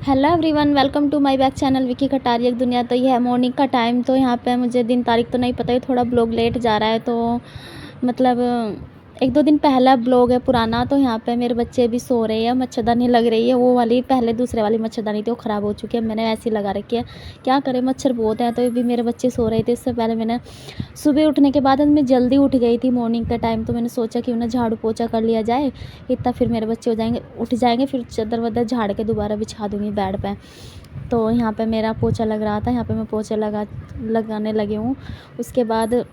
Hello everyone, welcome to my back channel Vicky Kataria दुनिया। तो ये है मॉर्निंग का टाइम। तो यहाँ पे मुझे दिन तारीख तो नहीं पता है, थोड़ा ब्लॉग लेट जा रहा है। तो मतलब एक दो दिन पहला ब्लॉग है पुराना। तो यहाँ पे मेरे बच्चे भी सो रहे हैं, मच्छरदानी लग रही है। वो वाली पहले दूसरे वाली मच्छरदानी थी, वो ख़राब हो चुकी है, मैंने ऐसी लगा रखी है। क्या करें, मच्छर बहुत है। तो भी मेरे बच्चे सो रहे थे। इससे पहले मैंने सुबह उठने के बाद मैं जल्दी उठ गई थी मॉर्निंग का टाइम। तो मैंने सोचा कि उन्हें झाड़ू पोछा कर लिया जाए, इतना फिर मेरे बच्चे हो जाएंगे, उठ जाएंगे, फिर चादर वादर झाड़ के दोबारा बिछा दूँगी बेड पे। तो यहाँ पे मेरा पोछा लग रहा था, यहाँ पे मैं पोछा लगाने लगी हूँ। उसके बाद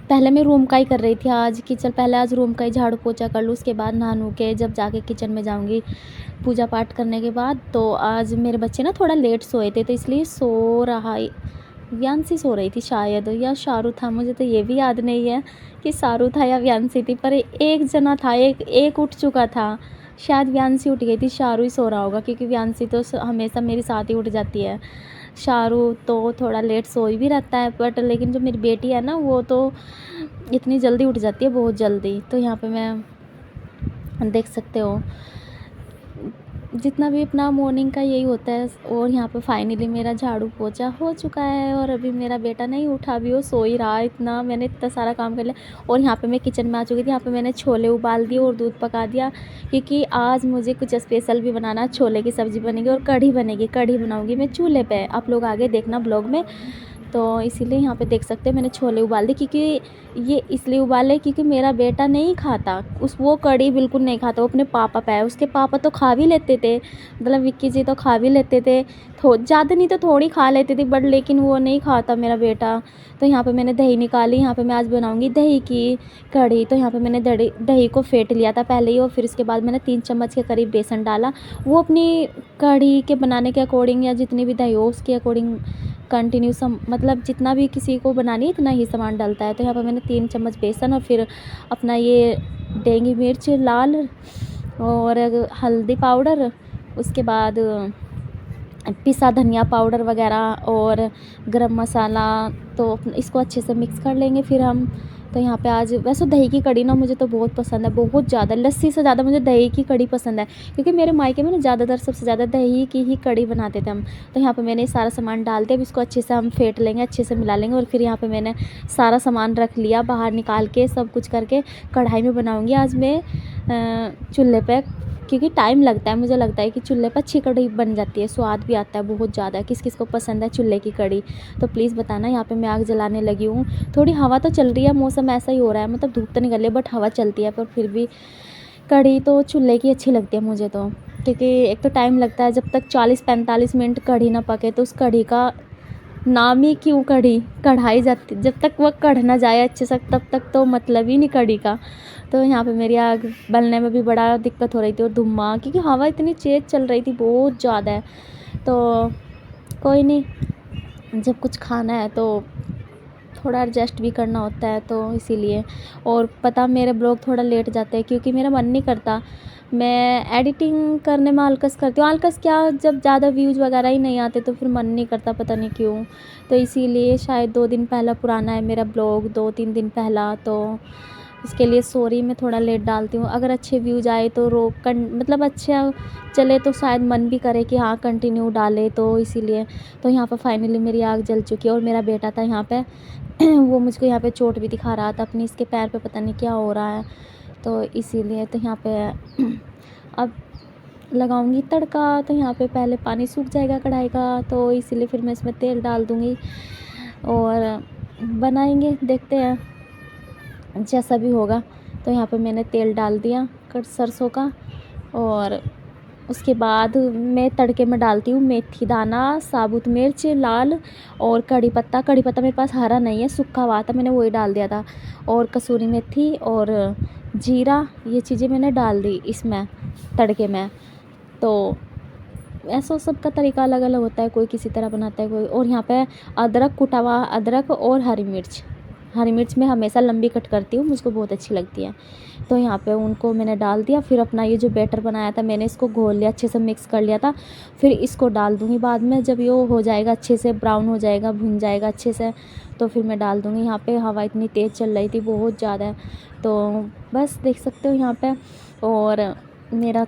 पहले मैं रूम का ही कर रही थी आज कि चल पहले आज रूम का ही झाड़ू पोछा कर लूँ, उसके बाद नहा नू के जब जाके किचन में जाऊँगी पूजा पाठ करने के बाद। तो आज मेरे बच्चे ना थोड़ा लेट सोए थे, तो इसलिए व्यांशी सो रही थी शायद, या शारू था, मुझे तो ये भी याद नहीं है कि शारू था या व्यांशी थी। पर एक जना था, एक उठ चुका था। शायद व्यांशी उठ गई थी, शारू ही सो रहा होगा, क्योंकि व्यांशी तो हमेशा मेरे साथ ही उठ जाती है। शारू तो थोड़ा लेट सोई भी रहता है, बट लेकिन जो मेरी बेटी है ना, वो तो इतनी जल्दी उठ जाती है, बहुत जल्दी। तो यहाँ पे मैं देख सकते हो जितना भी अपना मॉर्निंग का यही होता है। और यहाँ पे फाइनली मेरा झाड़ू पोछा हो चुका है, और अभी मेरा बेटा नहीं उठा, अभी वो सो ही रहा है। मैंने इतना सारा काम कर लिया। और यहाँ पे मैं किचन में आ चुकी थी। यहाँ पे मैंने छोले उबाल दिए और दूध पका दिया, क्योंकि आज मुझे कुछ स्पेशल भी बनाना। छोले की सब्ज़ी बनेगी और कढ़ी बनेगी। कढ़ी बनाऊँगी मैं चूल्हे पर, आप लोग आगे देखना ब्लॉग में। तो इसीलिए यहाँ पे देख सकते हैं मैंने छोले उबाल दिए, क्योंकि ये इसलिए उबाले क्योंकि मेरा बेटा नहीं खाता वो कढ़ी बिल्कुल नहीं खाता। वो अपने पापा पे है, उसके पापा तो खा भी लेते थे, मतलब विक्की जी तो खा भी लेते थे, ज़्यादा नहीं तो थोड़ी खा लेते थे, बट लेकिन वो नहीं खाता मेरा बेटा। तो यहाँ पे मैंने दही निकाली। यहाँ पे मैं आज बनाऊँगी दही की कढ़ी। तो यहाँ पे मैंने दही को फेंट लिया था पहले ही, और फिर इसके बाद मैंने 3 चम्मच के करीब बेसन डाला। वो अपनी कढ़ी के बनाने के अकॉर्डिंग, या जितनी भी दही हो उसके अकॉर्डिंग कंटिन्यू मतलब जितना भी किसी को बनानी है इतना ही सामान डलता है। तो यहाँ पर मैंने 3 चम्मच बेसन, और फिर अपना ये डेंगी मिर्च लाल, और हल्दी पाउडर, उसके बाद पिसा धनिया पाउडर वगैरह, और गरम मसाला। तो इसको अच्छे से मिक्स कर लेंगे फिर हम। तो यहाँ पे आज वैसे दही की कढ़ी ना मुझे तो बहुत पसंद है, बहुत ज़्यादा। लस्सी से ज़्यादा मुझे दही की कढ़ी पसंद है, क्योंकि मेरे मायके में ना ज़्यादातर सबसे ज़्यादा दही की ही कढ़ी बनाते थे हम। तो यहाँ पे मैंने सारा सामान डाल दिया। अब इसको अच्छे से हम फेंट लेंगे, अच्छे से मिला लेंगे। और फिर यहाँ पे मैंने सारा सामान रख लिया बाहर निकाल के, सब कुछ करके कढ़ाई में बनाऊँगी आज मैं चूल्हे पर, क्योंकि टाइम लगता है। मुझे लगता है कि चूल्हे पर अच्छी कढ़ी बन जाती है, स्वाद भी आता है बहुत ज़्यादा। किस किस को पसंद है चूल्हे की कढ़ी, तो प्लीज़ बताना। यहाँ पे मैं आग जलाने लगी हूँ। थोड़ी हवा तो चल रही है, मौसम ऐसा ही हो रहा है, मतलब धूप तो निकल रही है बट हवा चलती है। पर फिर भी कढ़ी तो चूल्हे की अच्छी लगती है मुझे तो, क्योंकि एक तो टाइम लगता है, जब तक 40-45 मिनट कढ़ी ना पके तो उस कढ़ी का नाम ही क्यों कढ़ी, कढ़ाई जाती, जब तक वह कढ़ ना जाए अच्छे से तब तक तो मतलब ही नहीं कढ़ी का। तो यहाँ पे मेरी आग बलने में भी बड़ा दिक्कत हो रही थी, और धुआं, क्योंकि हवा इतनी तेज़ चल रही थी बहुत ज़्यादा। तो कोई नहीं, जब कुछ खाना है तो थोड़ा एडजस्ट भी करना होता है, तो इसीलिए। और पता मेरे ब्लॉग थोड़ा लेट जाते हैं, क्योंकि मेरा मन नहीं करता। मैं एडिटिंग करने में आलकस करती हूँ। आलकस क्या, जब ज़्यादा व्यूज़ वगैरह ही नहीं आते तो फिर मन नहीं करता, पता नहीं क्यों। तो इसीलिए शायद 2 दिन पहला पुराना है मेरा ब्लॉग, 2-3 दिन पहला। तो इसके लिए सॉरी, मैं थोड़ा लेट डालती हूँ। अगर अच्छे व्यूज़ आए तो मतलब अच्छा चले तो शायद मन भी करे कि हाँ कंटिन्यू डाले, तो इसीलिए। तो यहाँ पर फाइनली मेरी आग जल चुकी है। और मेरा बेटा था यहाँ पे वो मुझको यहाँ पे चोट भी दिखा रहा था अपनी, इसके पैर पे पता नहीं क्या हो रहा है, तो इसीलिए। तो यहाँ पे अब लगाऊंगी तड़का। तो यहाँ पे पहले पानी सूख जाएगा कढ़ाई का, तो इसीलिए फिर मैं इसमें तेल डाल दूँगी और बनाएंगे, देखते हैं जैसा भी होगा। तो यहाँ पे मैंने तेल डाल दिया सरसों का, और उसके बाद मैं तड़के में डालती हूँ मेथी दाना, साबुत मिर्च लाल, और कड़ी पत्ता। कड़ी पत्ता मेरे पास हरा नहीं है, सूखा हुआ था, मैंने वही डाल दिया था। और कसूरी मेथी और जीरा, ये चीज़ें मैंने डाल दी इसमें तड़के में। तो ऐसा सबका तरीका अलग अलग होता है, कोई किसी तरह बनाता है कोई। और यहाँ पे अदरक, कुटा हुआ अदरक और हरी मिर्च मैं हमेशा लंबी कट करती हूँ, मुझको बहुत अच्छी लगती है। तो यहाँ पे उनको मैंने डाल दिया। फिर अपना ये जो बैटर बनाया था मैंने इसको घोल लिया, अच्छे से मिक्स कर लिया था। फिर इसको डाल दूँगी बाद में, जब ये हो जाएगा अच्छे से ब्राउन हो जाएगा, भुन जाएगा अच्छे से, तो फिर मैं डाल दूँगी। यहाँ पे हवा इतनी तेज़ चल रही थी, बहुत ज़्यादा। तो बस देख सकते हो यहाँ पे। और मेरा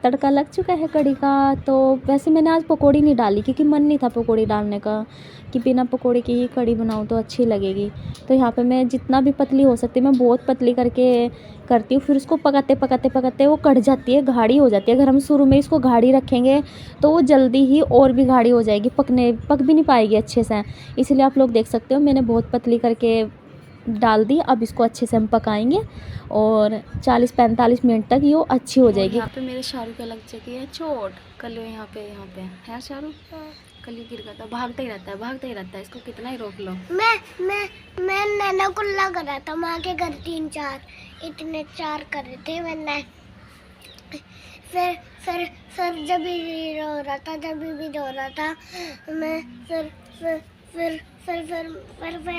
तड़का लग चुका है कढ़ी का। तो वैसे मैंने आज पकौड़ी नहीं डाली क्योंकि मन नहीं था पकौड़ी डालने का, कि बिना पकौड़े की ही कढ़ी बनाऊँ तो अच्छी लगेगी। तो यहाँ पे मैं जितना भी पतली हो सकती है मैं बहुत पतली करके करती हूँ। फिर उसको पकाते पकाते पकाते वो कढ़ जाती है, गाढ़ी हो जाती है। अगर हम शुरू में इसको गाढ़ी रखेंगे तो वो जल्दी ही और भी गाढ़ी हो जाएगी, पक भी नहीं पाएगी अच्छे से। इसलिए आप लोग देख सकते हो मैंने बहुत पतली करके डाल दी। अब इसको अच्छे से हम पकाएंगे और 40-45 मिनट तक ये अच्छी हो जाएगी। यहाँ पे मेरे शाहरुख का लग चुकी है चोट। कल यहाँ पे है शाहरुख, कल ही गिर गया था। भागता ही रहता है, इसको कितना ही रोक लो। मैं नैना कुल्ला कर रहा था, माँ के घर 3-4 इतने 4 कर रहे थे मैंने। फिर जब भी रो रहा था मैं फिर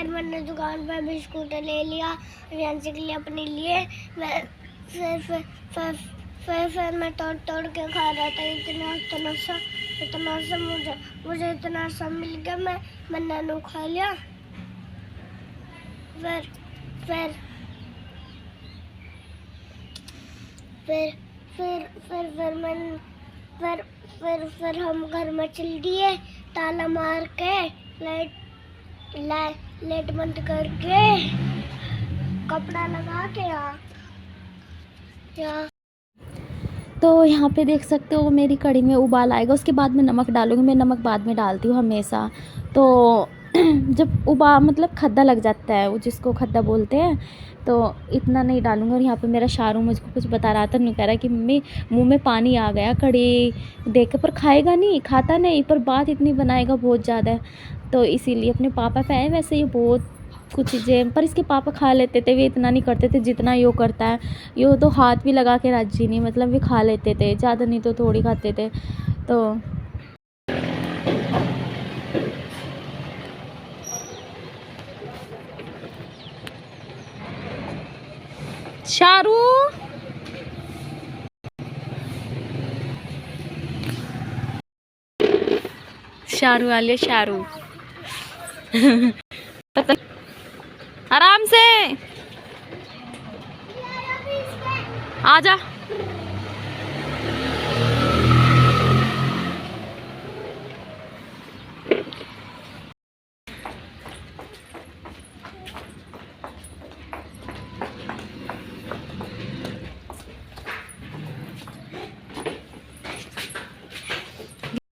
मैंने दुकान पर बिस्कुट ले लिया रियांशी के लिए, अपने लिए। मैं फिर मैं तोड़ के खा रहा था। इतना सा मुझे इतना सा मिल गया, मैं नैनो खा लिया। फिर हम घर में चल दिए, ताला मार के लाइट बंद करके कपड़ा लगा के यहाँ। तो यहाँ पे देख सकते हो मेरी कढ़ी में उबाल आएगा, उसके बाद मैं नमक डालूँगी। मैं नमक बाद में डालती हूँ हमेशा। तो जब मतलब खद्दा लग जाता है, वो जिसको खद्दा बोलते हैं, तो इतना नहीं डालूँगी। और यहाँ पे मेरा शारू मुझको कुछ बता रहा था, नहीं कह रहा कि मम्मी मुंह में पानी आ गया कढ़ी देख के, पर खाता नहीं, पर बात इतनी बनाएगा बहुत ज़्यादा। तो इसीलिए अपने पापा पे है वैसे ये बहुत कुछ चीज़ें, पर इसके पापा खा लेते थे, वे इतना नहीं करते थे जितना यो करता है। यो तो हाथ भी लगा के राजी नहीं, मतलब वे खा लेते थे, ज़्यादा नहीं तो थोड़ी खाते थे। तो शारू वाले शारू आराम से आजा।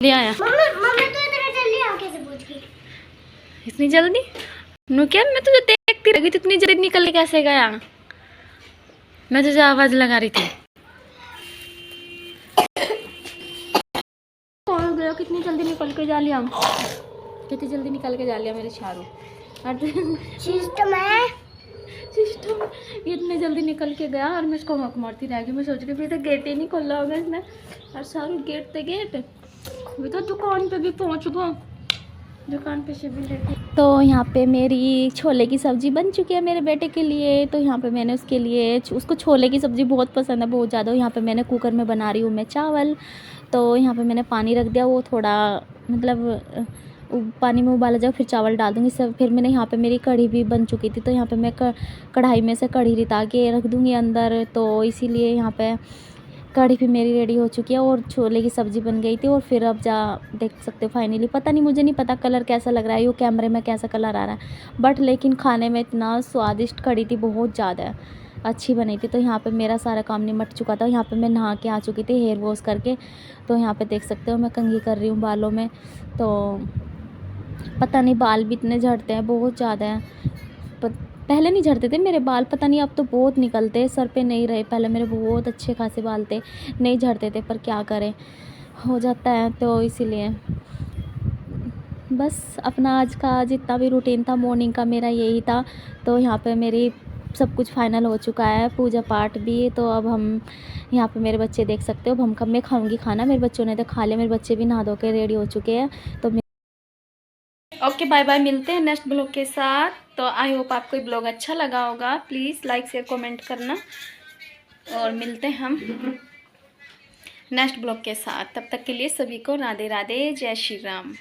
ले आया मम्मी तो इतना जल्दी आ कैसे पहुंच गई? इतनी जल्दी? नु क्या, मैं तुझे देखती रही थी, इतनी जल्दी निकल कैसे गया? मैं तुझे आवाज लगा रही थी। कौन गया? कितनी जल्दी निकल के जा लिया, कितनी जल्दी निकल के जा लिया मेरे शारू। सिस्टम है, सिस्टम इतने जल्दी निकल के गया और मैं इसको हक मारती रह गई। मैं सोच रही थी तो गेट ही नहीं खोला होगा इसने, और शारू गेट पे गेट भी तो दुकान पे भी पहुंच गया, दुकान पे से भी लेके। तो यहाँ पे मेरी छोले की सब्ज़ी बन चुकी है मेरे बेटे के लिए। तो यहाँ पे मैंने उसके लिए, उसको छोले की सब्ज़ी बहुत पसंद है, बहुत ज़्यादा। यहाँ पे मैंने कुकर में बना रही हूँ मैं चावल। तो यहाँ पे मैंने पानी रख दिया, वो थोड़ा मतलब पानी में उबाला जाए फिर चावल डाल दूँगी सब। फिर मैंने यहाँ पे मेरी कढ़ी भी बन चुकी थी, तो यहाँ पे मैं कढ़ाई में से कढ़ी रिता के रख दूँगी अंदर। तो इसीलिए यहाँ पे कढ़ी भी मेरी रेडी हो चुकी है और छोले की सब्ज़ी बन गई थी। और फिर अब देख सकते हो फाइनली, पता नहीं, मुझे नहीं पता कलर कैसा लग रहा है, ये कैमरे में कैसा कलर आ रहा है, बट लेकिन खाने में इतना स्वादिष्ट कढ़ी थी, बहुत ज़्यादा अच्छी बनी थी। तो यहाँ पे मेरा सारा काम निमट चुका था। यहाँ पे मैं नहा के आ चुकी थी हेयर वॉश करके। तो यहाँ पे देख सकते हो मैं कंघी कर रही हूँ बालों में। तो पता नहीं बाल भी इतने झड़ते हैं, बहुत ज़्यादा हैं। पहले नहीं झड़ते थे मेरे बाल, पता नहीं अब तो बहुत निकलते हैं, सर पे नहीं रहे। पहले मेरे बहुत अच्छे खासे बाल थे, नहीं झड़ते थे, पर क्या करें, हो जाता है। तो इसीलिए बस अपना आज का जितना भी रूटीन था मॉर्निंग का मेरा यही था। तो यहाँ पे मेरी सब कुछ फाइनल हो चुका है, पूजा पाठ भी। तो अब हम यहाँ पे मेरे बच्चे देख सकते हो, अब हम कब मैं खाऊंगी खाना। मेरे बच्चों ने तो खा लिया, मेरे बच्चे भी नहा धो के रेडी हो चुके हैं। तो ओके बाय बाय, मिलते हैं नेक्स्ट ब्लॉग के साथ। तो आई होप आपको ये ब्लॉग अच्छा लगा होगा, प्लीज़ लाइक शेयर कमेंट करना, और मिलते हैं हम नेक्स्ट ब्लॉग के साथ। तब तक के लिए सभी को राधे राधे, जय श्री राम।